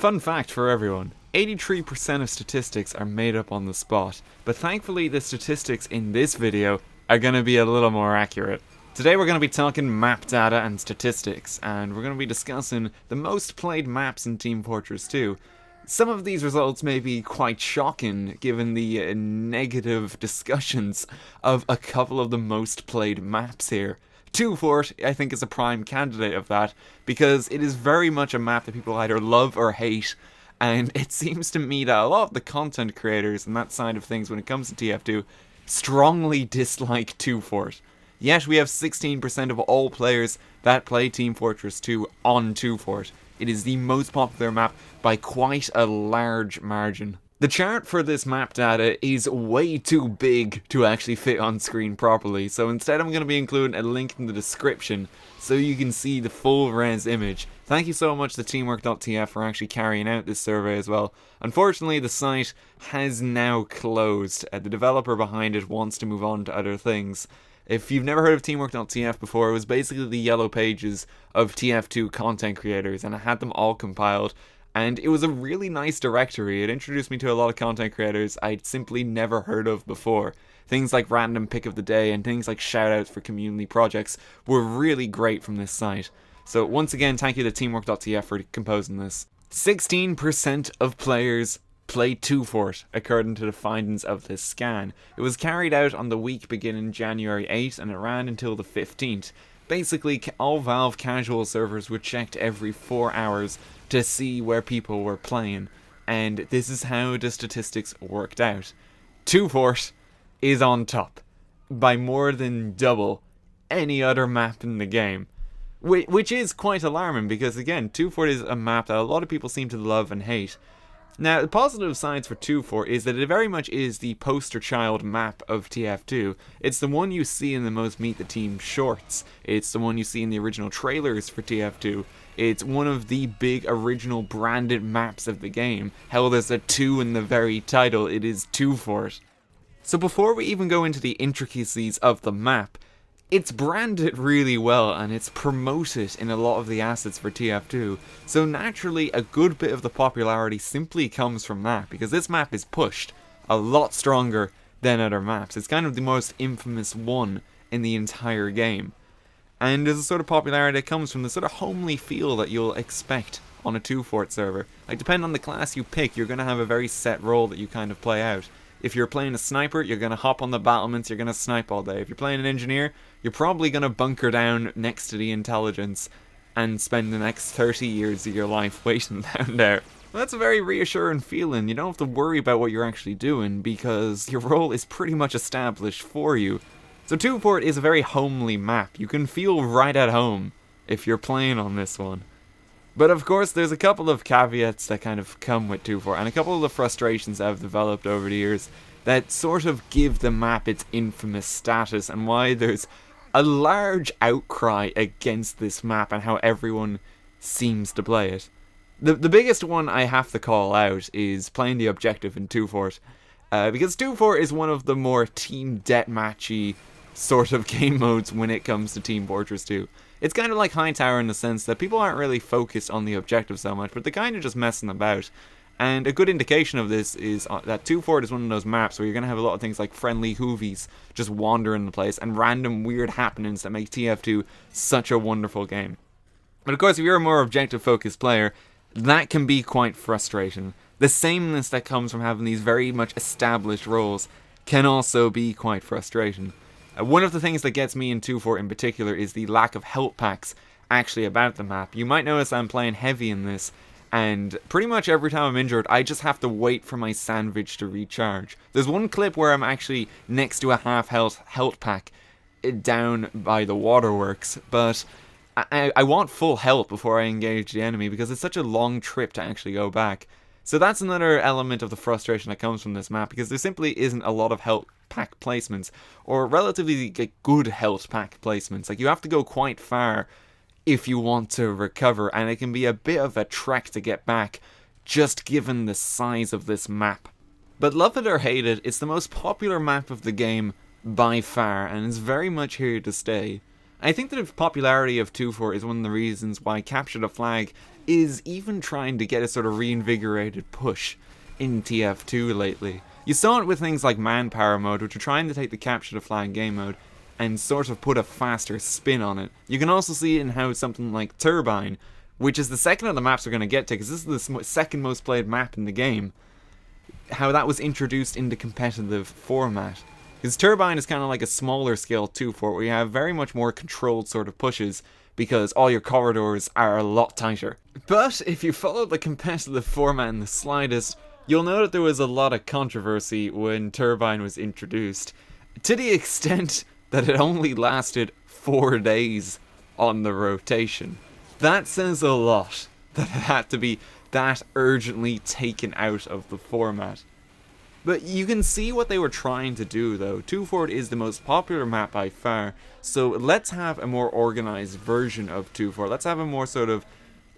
Fun fact for everyone, 83% of statistics are made up on the spot, but thankfully the statistics in this video are going to be a little more accurate. Today we're going to be talking map data and statistics, and we're going to be discussing the most played maps in Team Fortress 2. Some of these results may be quite shocking given the negative discussions of a couple of the most played maps here. 2 Fort, I think, is a prime candidate of that, because it is very much a map that people either love or hate, and it seems to me that a lot of the content creators and that side of things when it comes to TF2 strongly dislike 2 Fort. Yet we have 16% of all players that play Team Fortress 2 on 2 Fort. It is the most popular map by quite a large margin. The chart for this map data is way too big to actually fit on screen properly, so instead I'm going to be including a link in the description so you can see the full res image. Thank you so much to Teamwork.tf for actually carrying out this survey as well. Unfortunately, the site has now closed. The developer behind it wants to move on to other things. If you've never heard of Teamwork.tf before, it was basically the yellow pages of TF2 content creators, and I had them all compiled. And it was a really nice directory. It introduced me to a lot of content creators I'd simply never heard of before. Things like random pick of the day and things like shoutouts for community projects were really great from this site. So once again, thank you to Teamwork.tf for composing this. 16% of players play 2 Fort, according to the findings of this scan. It was carried out on the week beginning January 8th and it ran until the 15th. Basically, all Valve casual servers were checked every 4 hours to see where people were playing, and this is how the statistics worked out. 2 Fort is on top, by more than double any other map in the game. Which is quite alarming, because again, 2 Fort is a map that a lot of people seem to love and hate. Now, the positive sides for 2 Fort is that it very much is the poster child map of TF2. It's the one you see in the most Meet the Team shorts. It's the one you see in the original trailers for TF2. It's one of the big original branded maps of the game. Hell, there's a 2 in the very title. It is 2 Fort. So before we even go into the intricacies of the map, it's branded really well and it's promoted in a lot of the assets for TF2, so naturally a good bit of the popularity simply comes from that, because this map is pushed a lot stronger than other maps. It's kind of the most infamous one in the entire game. And there's a sort of popularity that comes from the sort of homely feel that you'll expect on a 2 Fort server. Like, depending on the class you pick, you're going to have a very set role that you kind of play out. If you're playing a sniper, you're going to hop on the battlements, you're going to snipe all day. If you're playing an engineer, you're probably going to bunker down next to the intelligence and spend the next 30 years of your life waiting down there. Well, that's a very reassuring feeling. You don't have to worry about what you're actually doing because your role is pretty much established for you. So 2 Fort is a very homely map. You can feel right at home if you're playing on this one. But of course, there's a couple of caveats that kind of come with 2 Fort, and a couple of the frustrations that have developed over the years that sort of give the map its infamous status, and why there's a large outcry against this map and how everyone seems to play it. The biggest one I have to call out is playing the objective in 2 Fort, because 2 Fort is one of the more team deathmatchy sort of game modes when it comes to Team Fortress 2. It's kind of like Hightower in the sense that people aren't really focused on the objective so much, but they're kind of just messing about. And a good indication of this is that 2 Fort is one of those maps where you're going to have a lot of things like friendly hoovies just wandering the place and random weird happenings that make TF2 such a wonderful game. But of course, if you're a more objective-focused player, that can be quite frustrating. The sameness that comes from having these very much established roles can also be quite frustrating. One of the things that gets me in 2 Fort in particular is the lack of health packs actually about the map. You might notice I'm playing heavy in this, and pretty much every time I'm injured, I just have to wait for my sandwich to recharge. There's one clip where I'm actually next to a half health pack down by the waterworks, but I want full health before I engage the enemy because it's such a long trip to actually go back. So that's another element of the frustration that comes from this map, because there simply isn't a lot of health pack placements, or relatively good health pack placements. Like, you have to go quite far if you want to recover, and it can be a bit of a trek to get back, just given the size of this map. But love it or hate it, it's the most popular map of the game by far, and it's very much here to stay. I think the popularity of 2-4 is one of the reasons why Capture the Flag is even trying to get a sort of reinvigorated push in TF2 lately. You saw it with things like Manpower mode, which are trying to take the Capture the Flag game mode and sort of put a faster spin on it. You can also see it in how something like Turbine, which is the second of the maps we're going to get to, because this is the second most played map in the game, how that was introduced into competitive format. Because Turbine is kind of like a smaller scale 2-4, where you have very much more controlled sort of pushes, because all your corridors are a lot tighter. But if you follow the competitive format in the slightest, you'll know that there was a lot of controversy when Turbine was introduced, to the extent that it only lasted 4 days on the rotation. That says a lot, that it had to be that urgently taken out of the format. But you can see what they were trying to do though. 2-4 is the most popular map by far, so let's have a more organized version of 2-4. Let's have a more sort of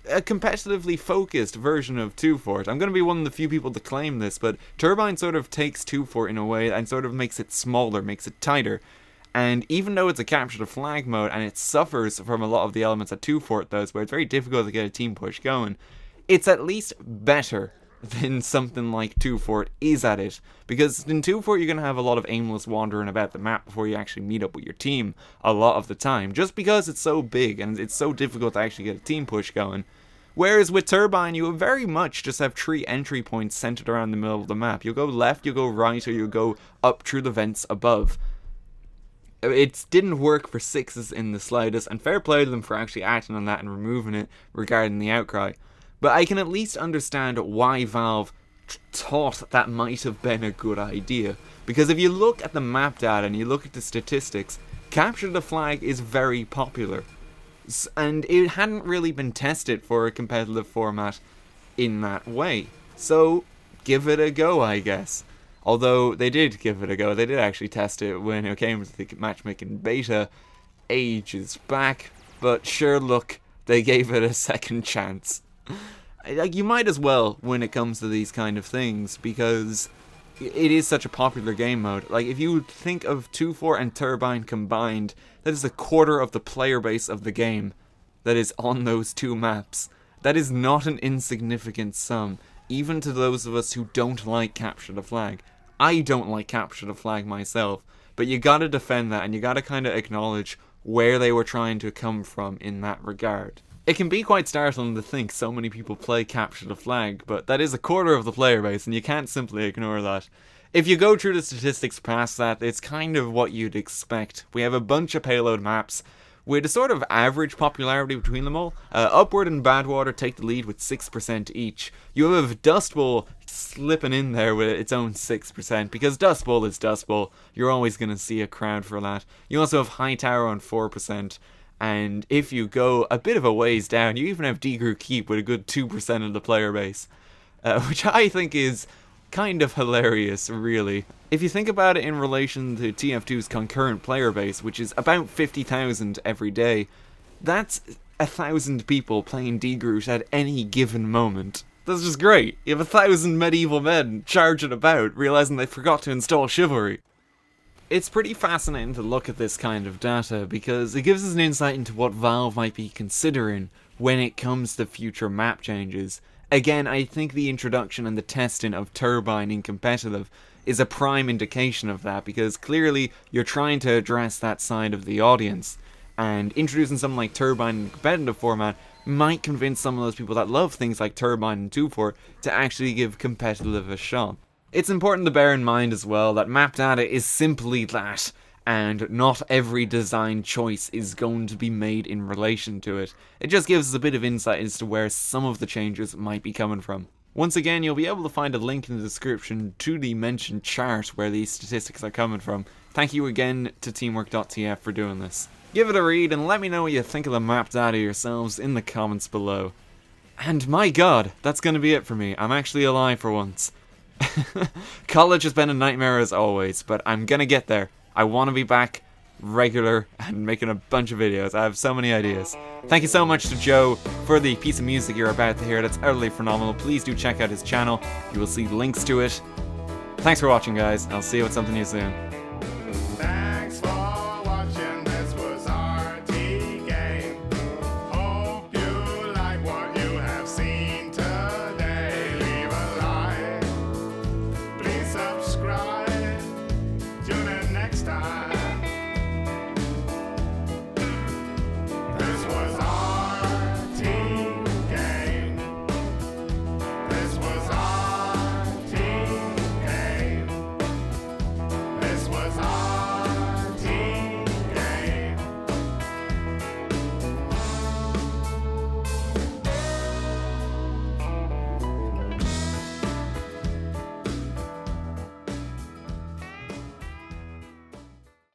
a competitively focused version of 2-4. I'm going to be one of the few people to claim this, but Turbine sort of takes 2-4 in a way and sort of makes it smaller, makes it tighter. And even though it's a Capture the Flag mode and it suffers from a lot of the elements that 2-4 does, where it's very difficult to get a team push going, it's at least better than something like 2-4 is at it. Because in 2-4 you're going to have a lot of aimless wandering about the map before you actually meet up with your team a lot of the time, just because it's so big and it's so difficult to actually get a team push going. Whereas with Turbine, you very much just have 3 entry points centered around the middle of the map. You'll go left, you'll go right, or you'll go up through the vents above. It didn't work for 6s in the slightest, and fair play to them for actually acting on that and removing it regarding the outcry. But I can at least understand why Valve thought that might have been a good idea. Because if you look at the map data and you look at the statistics, Capture the Flag is very popular. And it hadn't really been tested for a competitive format in that way. So, give it a go, I guess. Although, they did give it a go. They did actually test it when it came to the matchmaking beta ages back. But sure, look, they gave it a second chance. Like, you might as well when it comes to these kind of things, because it is such a popular game mode. Like, if you think of 2-4 and Turbine combined, that is a quarter of the player base of the game that is on those 2 maps. That is not an insignificant sum, even to those of us who don't like Capture the Flag. I don't like Capture the Flag myself, but you gotta defend that, and you gotta kind of acknowledge where they were trying to come from in that regard. It can be quite startling to think so many people play Capture the Flag, but that is a quarter of the player base, and you can't simply ignore that. If you go through the statistics past that, it's kind of what you'd expect. We have a bunch of payload maps with a sort of average popularity between them all. Upward and Badwater take the lead with 6% each. You have Dust Bowl slipping in there with its own 6%, because Dust Bowl is Dust Bowl. You're always going to see a crowd for that. You also have Hightower on 4%. And if you go a bit of a ways down, you even have D-Group Keep with a good 2% of the player base. Which I think is kind of hilarious, really. If you think about it in relation to TF2's concurrent player base, which is about 50,000 every day, that's 1,000 people playing D-Groot at any given moment. That's just great. You have 1,000 medieval men charging about, realizing they forgot to install Chivalry. It's pretty fascinating to look at this kind of data, because it gives us an insight into what Valve might be considering when it comes to future map changes. Again, I think the introduction and the testing of Turbine in competitive is a prime indication of that, because clearly you're trying to address that side of the audience, and introducing something like Turbine in competitive format might convince some of those people that love things like Turbine and 2-4 to actually give competitive a shot. It's important to bear in mind as well that map data is simply that, and not every design choice is going to be made in relation to it. It just gives us a bit of insight as to where some of the changes might be coming from. Once again, you'll be able to find a link in the description to the mentioned chart where these statistics are coming from. Thank you again to Teamwork.tf for doing this. Give it a read and let me know what you think of the map data yourselves in the comments below. And my god, that's going to be it for me. I'm actually alive for once. College has been a nightmare as always, but I'm gonna get there. I want to be back regular and making a bunch of videos. I have so many ideas. Thank you so much to Joe for the piece of music you're about to hear. That's utterly phenomenal. Please do check out his channel. You will see links to it. Thanks for watching, guys. I'll see you with something new soon.